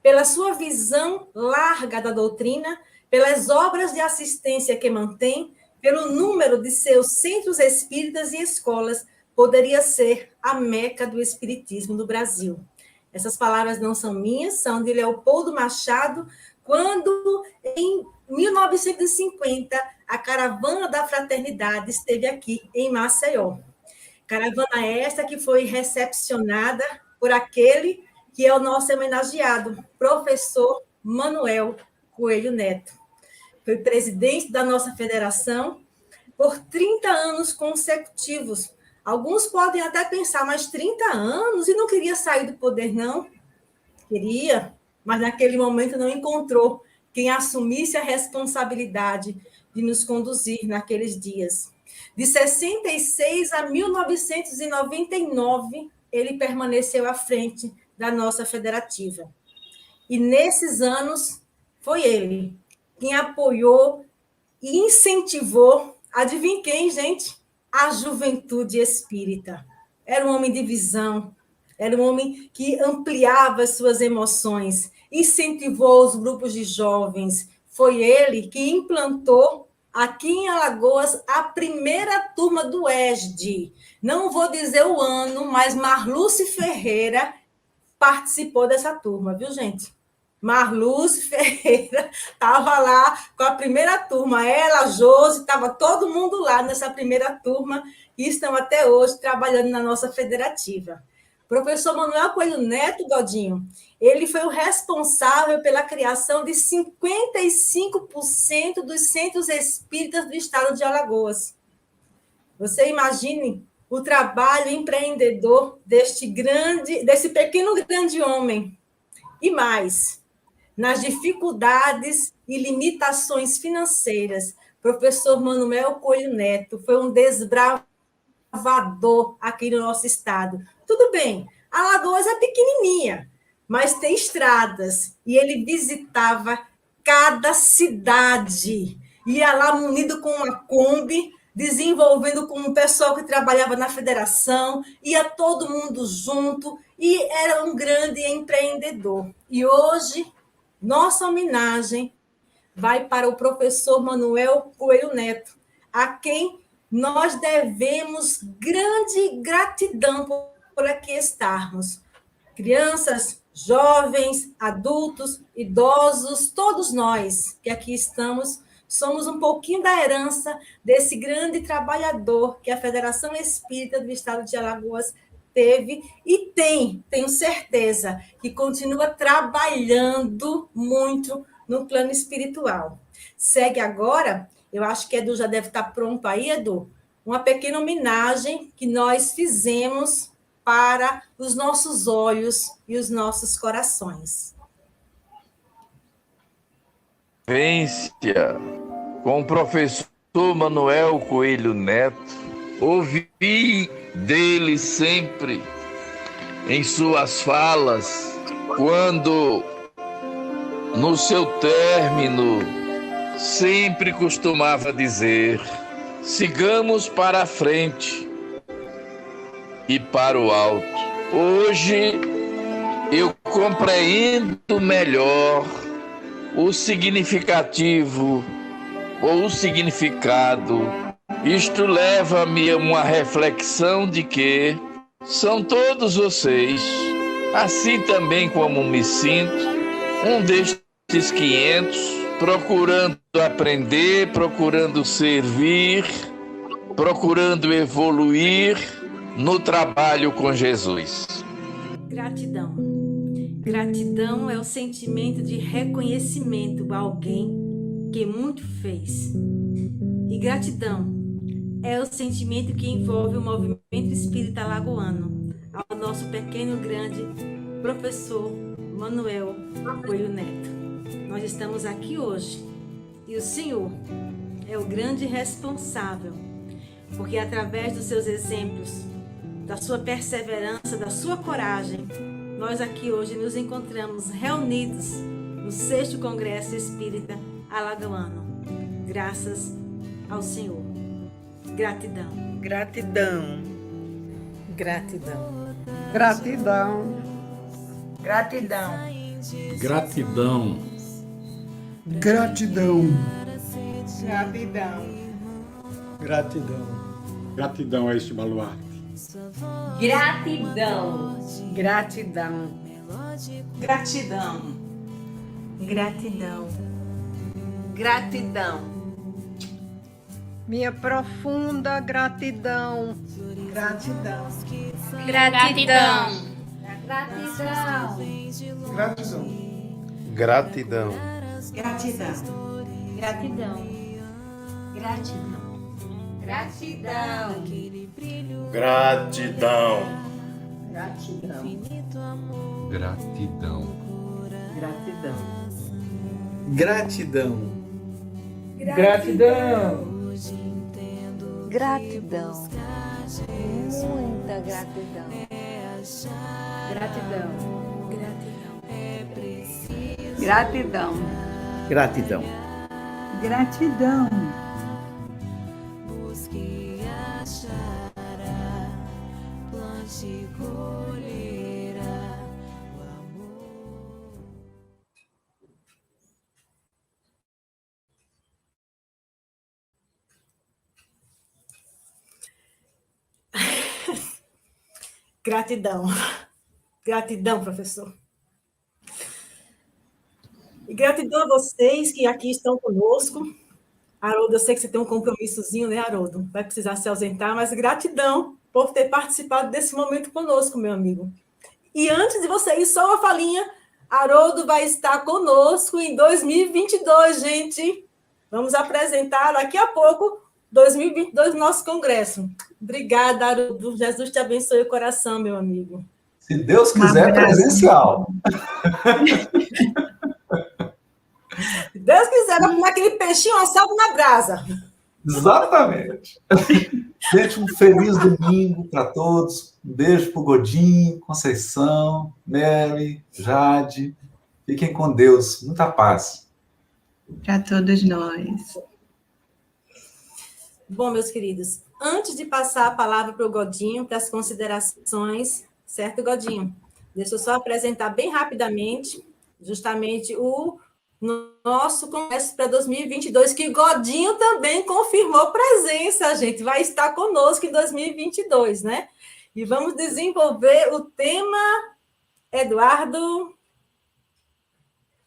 pela sua visão larga da doutrina, pelas obras de assistência que mantém, pelo número de seus centros espíritas e escolas, poderia ser a Meca do Espiritismo do Brasil. Essas palavras não são minhas, são de Leopoldo Machado, quando, em 1950, a Caravana da Fraternidade esteve aqui em Maceió. Caravana esta que foi recepcionada por aquele que é o nosso homenageado, professor Manuel Coelho Neto. Foi presidente da nossa federação por 30 anos consecutivos. Alguns podem até pensar, mas 30 anos e não queria sair do poder, não? Queria, mas naquele momento não encontrou quem assumisse a responsabilidade de nos conduzir naqueles dias. De 66 a 1999, ele permaneceu à frente da nossa federativa. E nesses anos, foi ele quem apoiou e incentivou, adivinha quem, gente? A juventude espírita. Era um homem de visão, era um homem que ampliava as suas emoções, incentivou os grupos de jovens. Foi ele que implantou aqui em Alagoas a primeira turma do ESD. Não vou dizer o ano, mas Marluce Ferreira participou dessa turma, viu, gente? Marluce Ferreira estava lá com a primeira turma, ela, Josi, estava todo mundo lá nessa primeira turma e estão até hoje trabalhando na nossa federativa. O professor Manuel Coelho Neto, Godinho, ele foi o responsável pela criação de 55% dos centros espíritas do estado de Alagoas. Você imagine o trabalho empreendedor desse pequeno grande homem. E mais, nas dificuldades e limitações financeiras, professor Manuel Coelho Neto foi um desbravador aqui no nosso estado. Tudo bem, Alagoas é pequenininha, mas tem estradas, e ele visitava cada cidade, ia lá munido com uma Kombi, desenvolvendo com o pessoal que trabalhava na federação, ia todo mundo junto, e era um grande empreendedor. E hoje, nossa homenagem vai para o professor Manuel Coelho Neto, a quem nós devemos grande gratidão por aqui estarmos. Crianças, jovens, adultos, idosos, todos nós que aqui estamos, somos um pouquinho da herança desse grande trabalhador que a Federação Espírita do Estado de Alagoas teve e tem, tenho certeza, que continua trabalhando muito no plano espiritual. Segue agora, eu acho que Edu já deve estar pronto aí, Edu, uma pequena homenagem que nós fizemos para os nossos olhos e os nossos corações. Vivência com o professor Manuel Coelho Neto, ouvi dele sempre em suas falas quando, no seu término, sempre costumava dizer: sigamos para a frente e para o alto. Hoje eu compreendo melhor o significativo ou o significado. Isto leva-me a uma reflexão de que são todos vocês, assim também como me sinto, um destes 500, procurando aprender, procurando servir, procurando evoluir no trabalho com Jesus. Gratidão. Gratidão é o sentimento de reconhecimento a alguém que muito fez. E gratidão é o sentimento que envolve o movimento espírita alagoano, ao nosso pequeno grande professor Manuel Coelho Neto. Nós estamos aqui hoje e o Senhor é o grande responsável, porque através dos seus exemplos, da sua perseverança, da sua coragem, nós aqui hoje nos encontramos reunidos no 6º Congresso Espírita Alagoano. Graças ao Senhor. Gratidão. Gratidão. Gratidão. Gratidão. Gratidão. Gratidão. Gratidão. Gratidão. Gratidão. Gratidão a este baluarte. Gratidão. Gratidão. Gratidão. Gratidão. Gratidão. Minha profunda gratidão. Gratidão. Gratidão. Gratidão. Gratidão. Gratidão. Gratidão. Gratidão. Gratidão. Gratidão. Gratidão. Gratidão. Gratidão. Gratidão. Gratidão. Gratidão. Muita gratidão. Gratidão. Gratidão. Gratidão. Gratidão. Gratidão. Gratidão, professor. E gratidão a vocês que aqui estão conosco. Haroldo, eu sei que você tem um compromissozinho, né, Haroldo? Vai precisar se ausentar, mas gratidão por ter participado desse momento conosco, meu amigo. E antes de você ir, só uma falinha, Haroldo vai estar conosco em 2022, gente. Vamos apresentar daqui a pouco 2022 no nosso congresso. Obrigada, Haroldo. Jesus te abençoe o coração, meu amigo. Se Deus quiser, presencial. Se Deus quiser, vai comer aquele peixinho assado na brasa. Exatamente. Gente, um feliz domingo para todos. Um beijo para o Godinho, Conceição, Mary, Jade. Fiquem com Deus. Muita paz. Para todos nós. Bom, meus queridos, antes de passar a palavra para o Godinho, para as considerações, certo, Godinho? Deixa eu só apresentar bem rapidamente, justamente o nosso congresso para 2022, que Godinho também confirmou presença, gente, vai estar conosco em 2022, né? E vamos desenvolver o tema, Eduardo,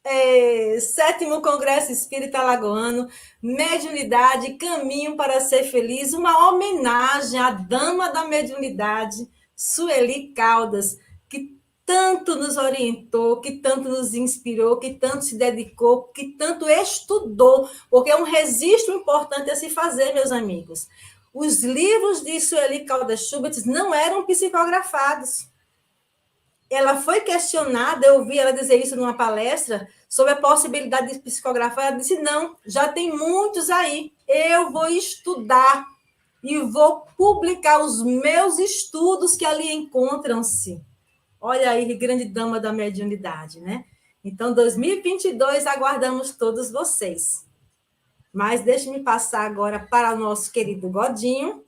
7º Congresso Espírita Alagoano, Mediunidade, Caminho para Ser Feliz, uma homenagem à dama da mediunidade, Sueli Caldas, que tanto nos orientou, que tanto nos inspirou, que tanto se dedicou, que tanto estudou, porque é um registro importante a se fazer, meus amigos. Os livros de Sueli Caldas Schubert não eram psicografados. Ela foi questionada, eu ouvi ela dizer isso numa palestra, sobre a possibilidade de psicografar. Ela disse, não, já tem muitos aí. Eu vou estudar e vou publicar os meus estudos que ali encontram-se. Olha aí, grande dama da mediunidade, né? Então, 2022, aguardamos todos vocês. Mas deixe-me passar agora para o nosso querido Godinho,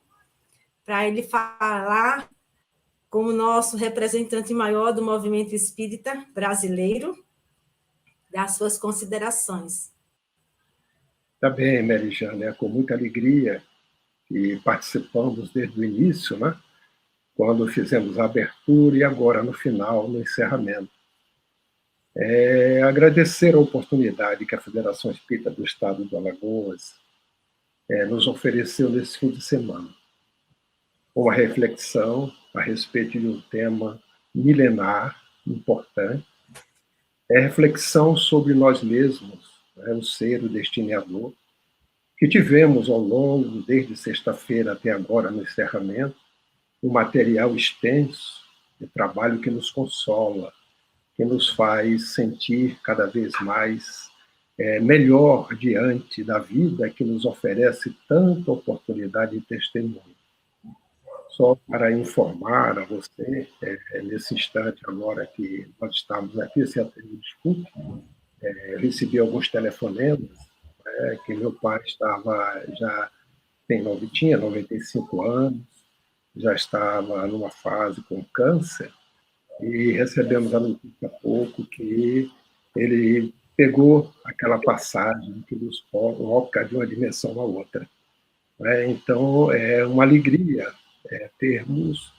para ele falar como nosso representante maior do movimento espírita brasileiro, das suas considerações. Tá bem, Merijane, é com muita alegria que participamos desde o início, né? Quando fizemos a abertura e agora no final, no encerramento. Agradecer a oportunidade que a Federação Espírita do Estado do Alagoas nos ofereceu nesse fim de semana. Uma reflexão a respeito de um tema milenar, importante, reflexão sobre nós mesmos, o ser, o destinador, que tivemos ao longo, desde sexta-feira até agora no encerramento, um material extenso de trabalho que nos consola, que nos faz sentir cada vez mais melhor diante da vida que nos oferece tanta oportunidade de testemunho. Só para informar a você, nesse instante agora que nós estamos aqui, se até me desculpe, recebi alguns telefonemas, que meu pai estava tinha 95 anos, já estava numa fase com câncer, e recebemos a notícia há pouco que ele pegou aquela passagem que nos coloca de uma dimensão a outra. Então, é uma alegria termos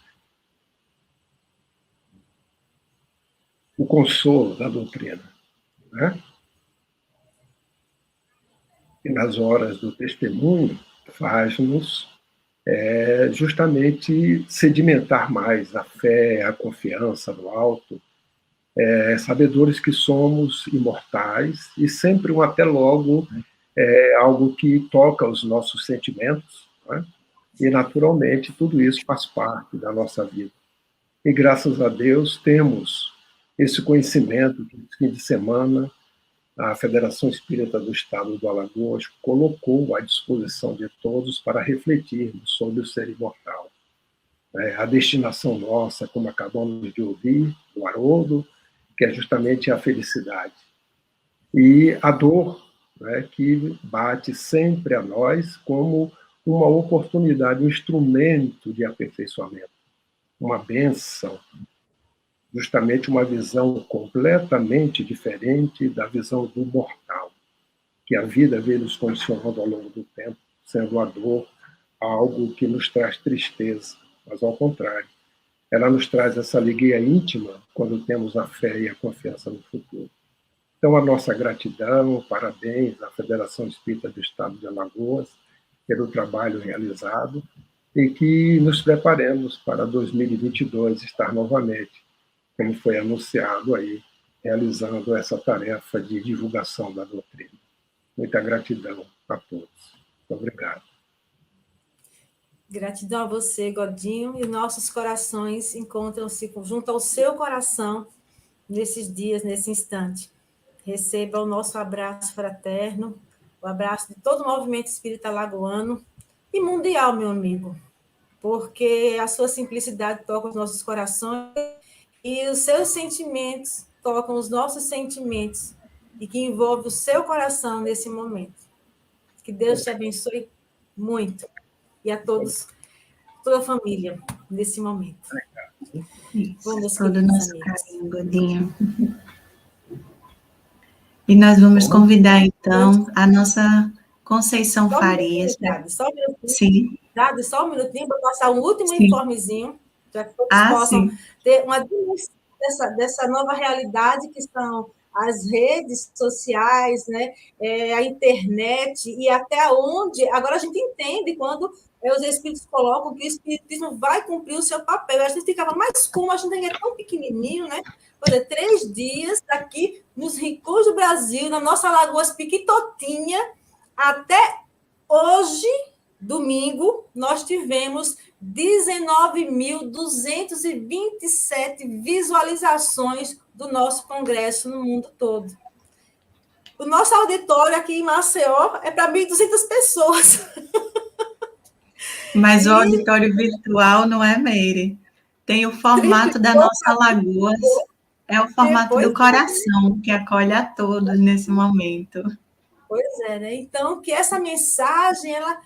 o consolo da doutrina, né? E nas horas do testemunho faz-nos justamente sedimentar mais a fé, a confiança no alto, sabedores que somos imortais e sempre um até logo algo que toca os nossos sentimentos, né? E naturalmente tudo isso faz parte da nossa vida. E graças a Deus temos esse conhecimento que no fim de semana a Federação Espírita do Estado do Alagoas colocou à disposição de todos para refletirmos sobre o ser imortal. A destinação nossa, como acabamos de ouvir, do Haroldo, que é justamente a felicidade. E a dor, que bate sempre a nós como uma oportunidade, um instrumento de aperfeiçoamento, uma bênção, justamente uma visão completamente diferente da visão do mortal, que a vida vem nos condicionando ao longo do tempo, sendo a dor algo que nos traz tristeza, mas ao contrário, ela nos traz essa alegria íntima quando temos a fé e a confiança no futuro. Então, a nossa gratidão, parabéns à Federação Espírita do Estado de Alagoas pelo trabalho realizado e que nos preparemos para 2022 estar novamente, como foi anunciado aí, realizando essa tarefa de divulgação da doutrina. Muita gratidão a todos. Muito obrigado. Gratidão a você, Godinho, e nossos corações encontram-se junto ao seu coração nesses dias, nesse instante. Receba o nosso abraço fraterno, o abraço de todo o movimento espírita alagoano e mundial, meu amigo, porque a sua simplicidade toca os nossos corações e os seus sentimentos tocam os nossos sentimentos e que envolve o seu coração nesse momento. Que Deus te abençoe muito e a todos, toda a família, nesse momento. Vamos, todo o nosso carinho, Godinho. E nós vamos convidar, então, a nossa Conceição Farias. Só um minutinho. Sim. Só um minutinho para passar um último informezinho, para que todos possam ter uma dimensão dessa nova realidade que são as redes sociais, né? A internet, e até onde... Agora a gente entende quando os espíritos colocam que o espiritismo vai cumprir o seu papel. A gente ficava, mas como? A gente é tão pequenininho, né? Por exemplo, 3 dias aqui nos rincões do Brasil, na nossa Alagoas Piquitotinha, até hoje, domingo, nós tivemos 19.227 visualizações do nosso congresso no mundo todo. O nosso auditório aqui em Maceió é para 1.200 pessoas. Mas o auditório virtual não é, Meire? tem o formato da nossa Lagoas, é o formato do coração, que acolhe a todos nesse momento. Pois é, né? Então, que essa mensagem, ela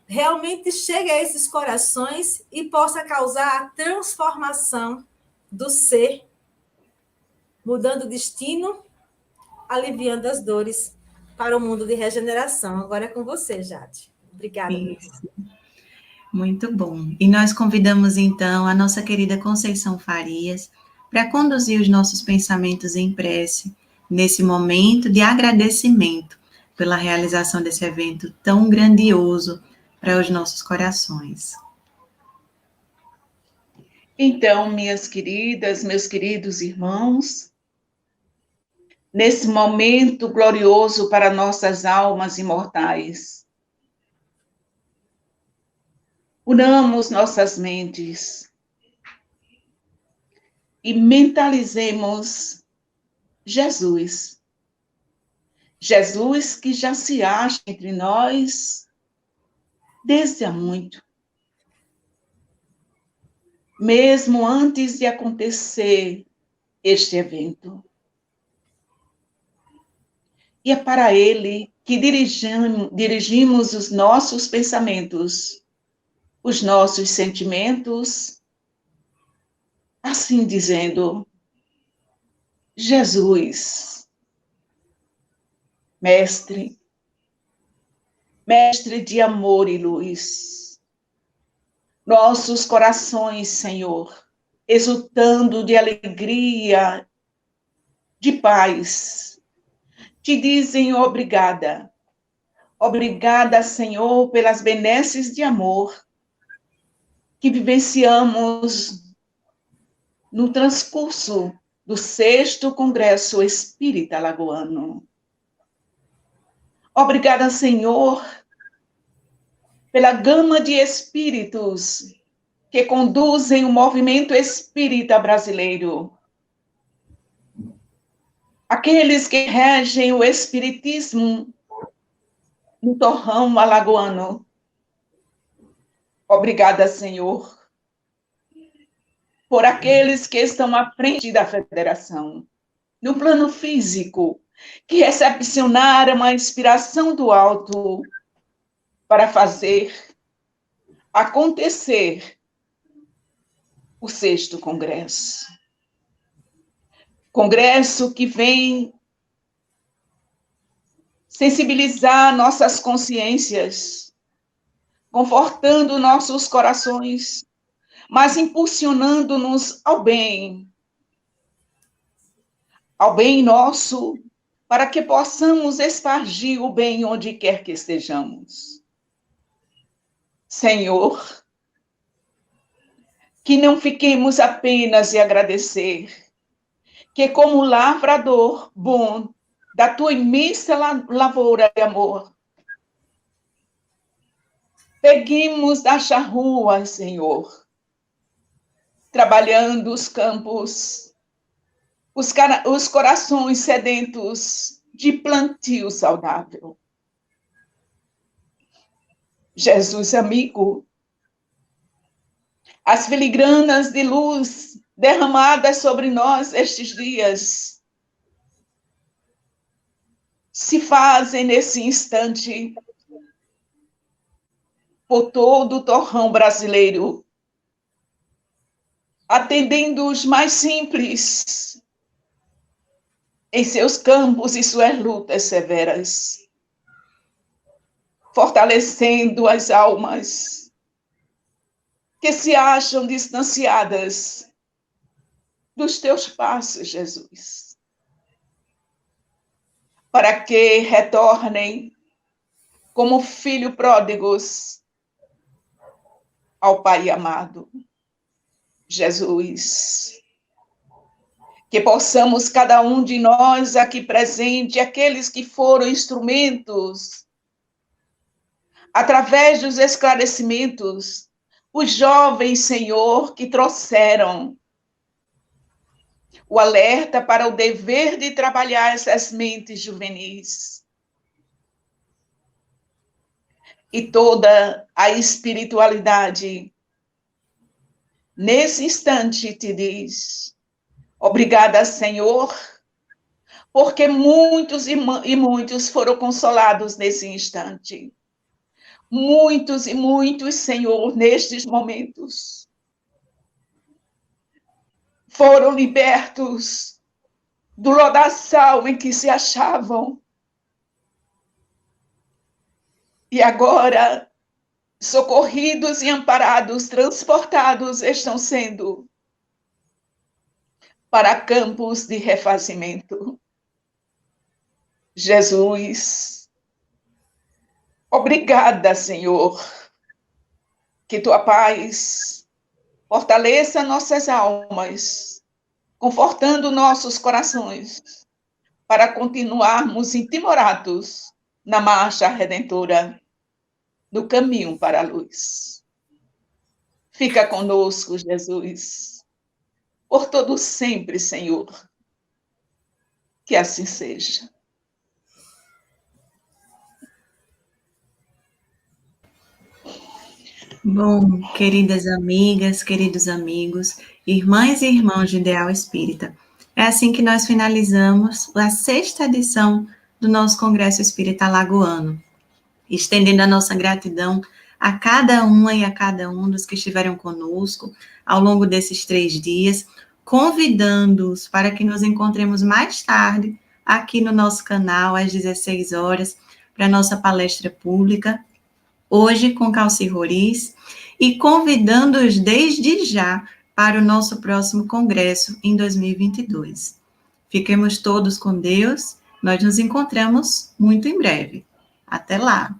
realmente chegue a esses corações e possa causar a transformação do ser, mudando o destino, aliviando as dores para o mundo de regeneração. Agora é com você, Jade. Obrigada. Isso. Muito bom. E nós convidamos, então, a nossa querida Conceição Farias para conduzir os nossos pensamentos em prece nesse momento de agradecimento pela realização desse evento tão grandioso para os nossos corações. Então, minhas queridas, meus queridos irmãos, nesse momento glorioso para nossas almas imortais, unamos nossas mentes e mentalizemos Jesus. Jesus que já se acha entre nós desde há muito. Mesmo antes de acontecer este evento. E é para ele que dirigimos os nossos pensamentos, os nossos sentimentos, assim dizendo, Jesus, Mestre de amor e luz, nossos corações, Senhor, exultando de alegria, de paz, te dizem obrigada. Obrigada, Senhor, pelas benesses de amor que vivenciamos no transcurso do 6º Congresso Espírita Alagoano. Obrigada, Senhor, pela gama de espíritos que conduzem o movimento espírita brasileiro. Aqueles que regem o espiritismo no torrão alagoano. Obrigada, Senhor, por aqueles que estão à frente da federação, no plano físico, que recepcionaram a inspiração do alto para fazer acontecer o 6º Congresso. Congresso que vem sensibilizar nossas consciências, confortando nossos corações, mas impulsionando-nos ao bem nosso, para que possamos espargir o bem onde quer que estejamos. Senhor, que não fiquemos apenas em agradecer, que como lavrador bom da tua imensa lavoura de amor, peguemos da charrua, Senhor, trabalhando os campos, os corações sedentos de plantio saudável. Jesus amigo, as filigranas de luz derramadas sobre nós estes dias se fazem nesse instante por todo o torrão brasileiro, atendendo os mais simples em seus campos e suas lutas severas, fortalecendo as almas que se acham distanciadas dos teus passos, Jesus, para que retornem como filhos pródigos ao Pai amado. Jesus, que possamos, cada um de nós aqui presente, aqueles que foram instrumentos, através dos esclarecimentos, os jovens, Senhor, que trouxeram o alerta para o dever de trabalhar essas mentes juvenis. E toda a espiritualidade nesse instante te diz: obrigada, Senhor, porque muitos e muitos foram consolados nesse instante. Muitos e muitos, Senhor, nestes momentos, foram libertos do lodaçal em que se achavam. E agora, socorridos e amparados, transportados estão sendo para campos de refazimento. Jesus, obrigada, Senhor, que tua paz fortaleça nossas almas, confortando nossos corações, para continuarmos intimorados na marcha redentora, no caminho para a luz. Fica conosco, Jesus, por todo sempre, Senhor. Que assim seja. Bom, queridas amigas, queridos amigos, irmãs e irmãos de Ideal Espírita, é assim que nós finalizamos a 6ª edição do nosso Congresso Espírita Alagoano, estendendo a nossa gratidão a cada uma e a cada um dos que estiveram conosco ao longo desses 3 dias, convidando-os para que nos encontremos mais tarde aqui no nosso canal, às 16 horas, para a nossa palestra pública, hoje com Calci Roriz, e convidando-os desde já para o nosso próximo congresso em 2022. Fiquemos todos com Deus, nós nos encontramos muito em breve. Até lá!